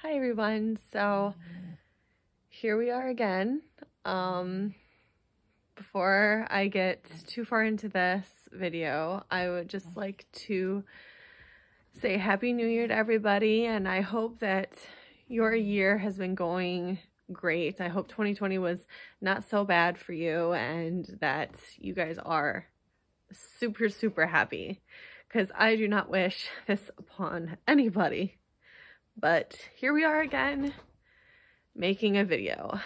Hi everyone. So here we are again. Before I get too far into this video, I would just like to say Happy New Year to everybody, and I hope that your year has been going great. I hope 2020 was not so bad for you and that you guys are super happy, because I do not wish this upon anybody. But here we are again, making a video.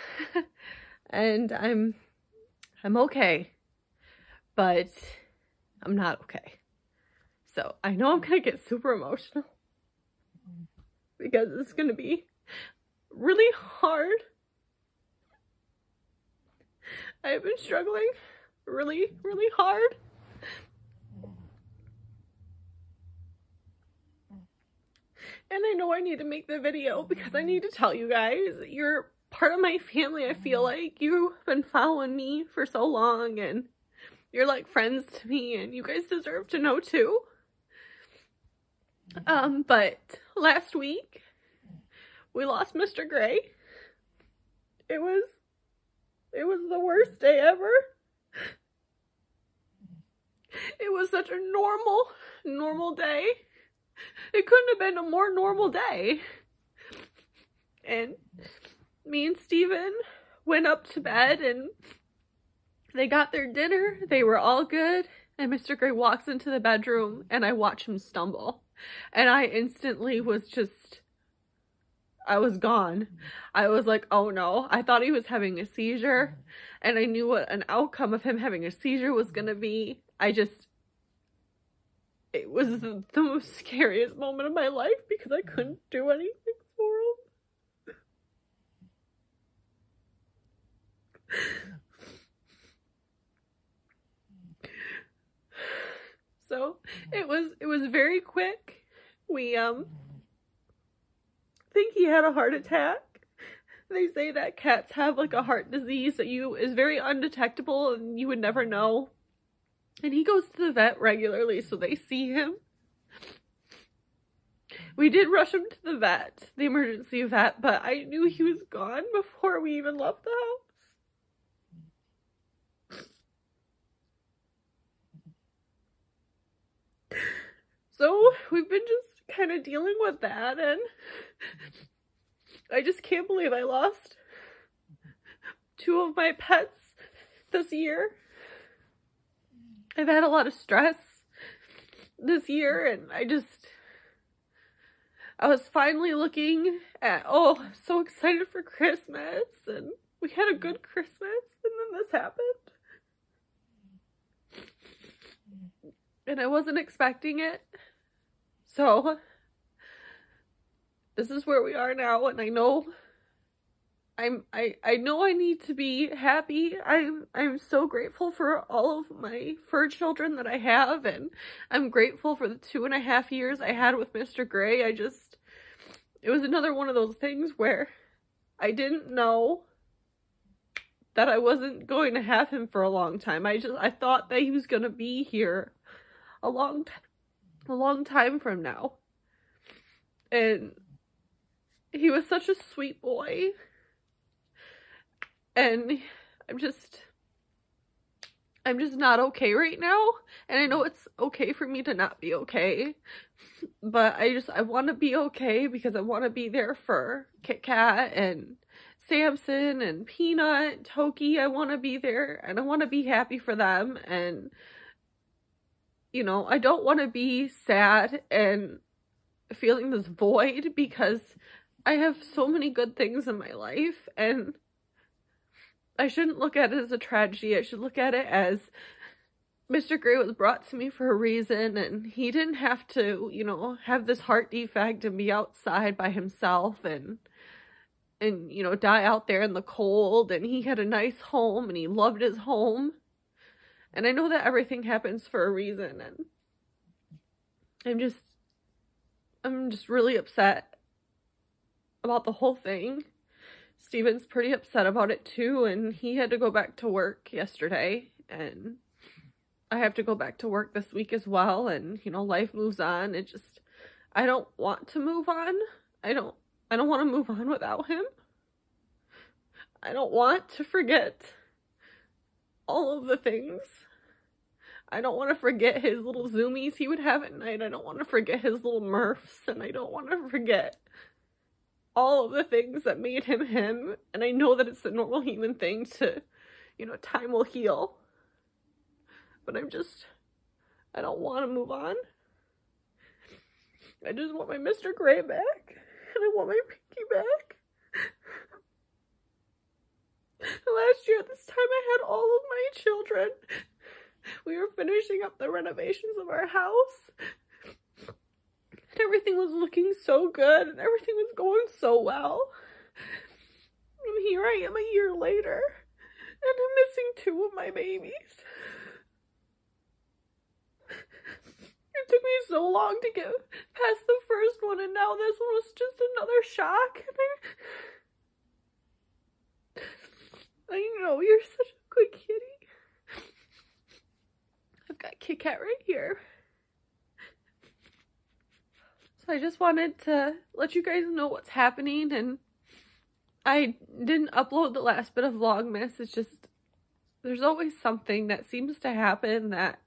And I'm okay, but I'm not okay. So I know I'm gonna get super emotional because it's gonna be really hard. I've been struggling really hard. And I know I need to make the video because I need to tell you guys, you're part of my family. I feel like you've been following me for so long and you're like friends to me, and you guys deserve to know too. But last week we lost Mr. Gray. It was the worst day ever. It was such a normal day. It couldn't have been a more normal day. And me and Steven went up to bed and they got their dinner. They were all good. And Mr. Gray walks into the bedroom and I watch him stumble. And I instantly was I was gone. I was like, oh no. I thought he was having a seizure. And I knew what an outcome of him having a seizure was going to be. It was the most scariest moment of my life because I couldn't do anything for him. So it was very quick. We think he had a heart attack. They say that cats have like a heart disease that is very undetectable and you would never know. And he goes to the vet regularly, so they see him. We did rush him to the vet, the emergency vet, but I knew he was gone before we even left the house. So we've been just kind of dealing with that, and I just can't believe I lost two of my pets this year. I've had a lot of stress this year, and I was finally looking at, so excited for Christmas, and we had a good Christmas, and then this happened. And I wasn't expecting it. So this is where we are now, and I know I know I need to be happy. I'm so grateful for all of my fur children that I have, and I'm grateful for the 2.5 years I had with Mr. Gray. It was another one of those things where I didn't know that I wasn't going to have him for a long time. I thought that he was going to be here a long time from now. And he was such a sweet boy. And I'm just not okay right now. And I know it's okay for me to not be okay. But I want to be okay because I want to be there for Kit Kat and Samson and Peanut and Toki. I want to be there and I want to be happy for them. And, you know, I don't want to be sad and feeling this void because I have so many good things in my life, and I shouldn't look at it as a tragedy. I should look at it as Mr. Gray was brought to me for a reason, and he didn't have to, you know, have this heart defect and be outside by himself and you know, die out there in the cold. And he had a nice home and he loved his home. And I know that everything happens for a reason, and I'm just really upset about the whole thing. Steven's pretty upset about it too, and he had to go back to work yesterday, and I have to go back to work this week as well, and you know, life moves on. I don't want to move on. I I don't want to move on without him. I don't want to forget all of the things. I don't want to forget his little zoomies he would have at night. I don't want to forget his little Murphs, and I don't want to forget all of the things that made him him. And I know that it's a normal human thing to, you know, time will heal. But I don't want to move on. I just want my Mr. Gray back, and I want my Pinky back. Last year at this time I had all of my children. We were finishing up the renovations of our house. And everything was looking so good, and everything was going so well. And here I am a year later, and I'm missing 2 of my babies. It took me so long to get past the first one, and now this one was just another shock. And I know you're such a good kitty. I've got Kit Kat right here. So I just wanted to let you guys know what's happening, and I didn't upload the last bit of Vlogmas. It's just, there's always something that seems to happen that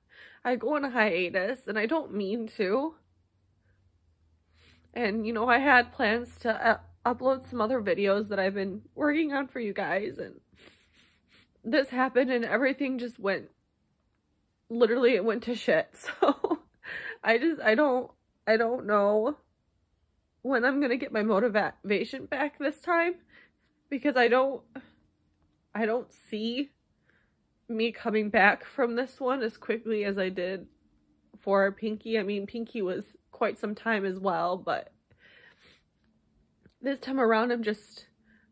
I go on a hiatus, and I don't mean to. And, you know, I had plans to upload some other videos that I've been working on for you guys, and this happened, and everything just went, literally it went to shit. So I don't know when I'm gonna get my motivation back this time, because I don't see me coming back from this one as quickly as I did for Pinky. I mean, Pinky was quite some time as well, but this time around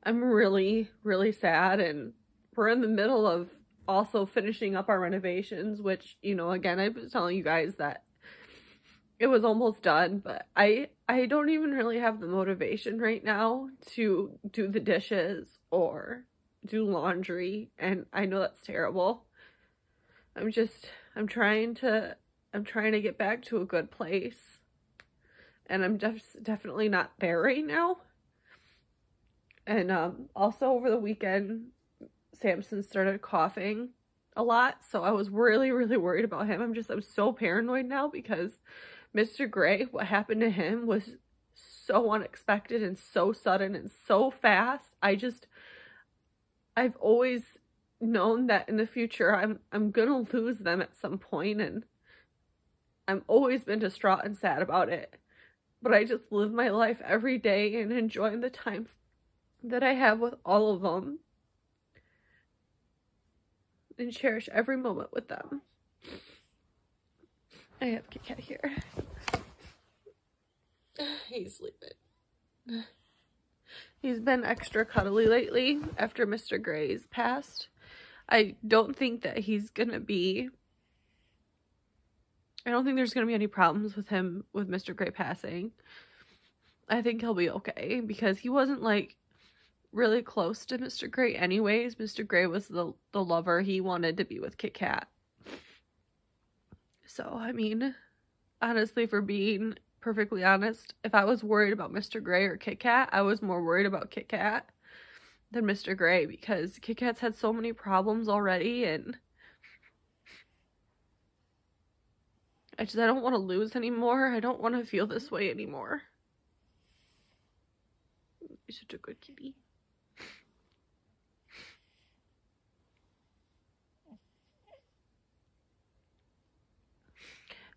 I'm really, really sad, and we're in the middle of also finishing up our renovations, which, you know, again, I was telling you guys that it was almost done, but I don't even really have the motivation right now to do the dishes or do laundry, and I know that's terrible. I'm trying to get back to a good place, and I'm definitely not there right now. And also over the weekend, Samson started coughing a lot, so I was really, really worried about him. I'm so paranoid now, because Mr. Gray, what happened to him was so unexpected and so sudden and so fast. I've always known that in the future I'm gonna lose them at some point, and I've always been distraught and sad about it. But I just live my life every day and enjoy the time that I have with all of them, and cherish every moment with them. I have Kit Kat here. He's sleeping. He's been extra cuddly lately after Mr. Gray's passed. I don't think that he's gonna be... I don't think there's gonna be any problems with him with Mr. Gray passing. I think he'll be okay, because he wasn't, like, really close to Mr. Gray anyways. Mr. Gray was the lover. He wanted to be with Kit Kat. So, I mean, honestly, for being perfectly honest, if I was worried about Mr. Gray or Kit Kat, I was more worried about Kit Kat than Mr. Gray, because Kit Kat's had so many problems already, and I don't want to lose anymore. I don't want to feel this way anymore. You're such a good kitty.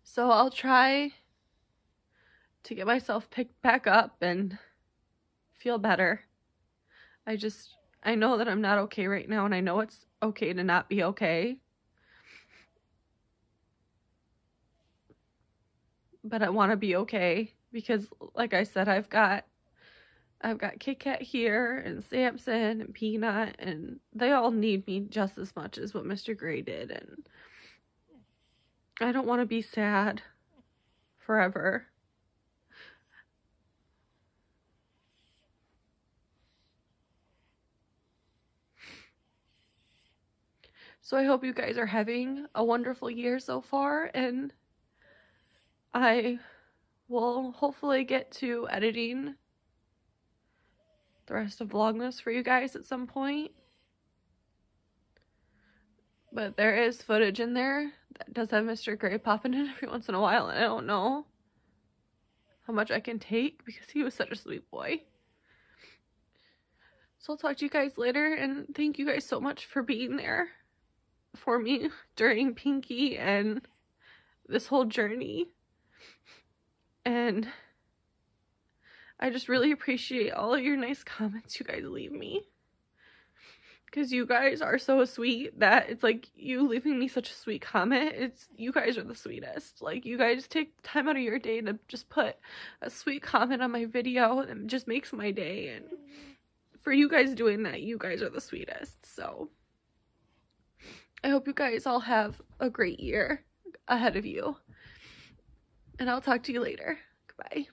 So I'll try to get myself picked back up and feel better. I know that I'm not okay right now, and I know it's okay to not be okay. But I want to be okay, because like I said, I've got Kit Kat here, and Samson and Peanut, and they all need me just as much as what Mr. Gray did, and I don't want to be sad forever. So I hope you guys are having a wonderful year so far, and I will hopefully get to editing the rest of Vlogmas for you guys at some point. But there is footage in there that does have Mr. Gray popping in every once in a while, and I don't know how much I can take because he was such a sweet boy. So I'll talk to you guys later, and thank you guys so much for being there for me during Pinky and this whole journey. And I just really appreciate all of your nice comments you guys leave me. Because you guys are so sweet that it's like you leaving me such a sweet comment. You guys are the sweetest. Like, you guys take time out of your day to just put a sweet comment on my video, and it just makes my day. And for you guys doing that, you guys are the sweetest. So I hope you guys all have a great year ahead of you. And I'll talk to you later. Goodbye.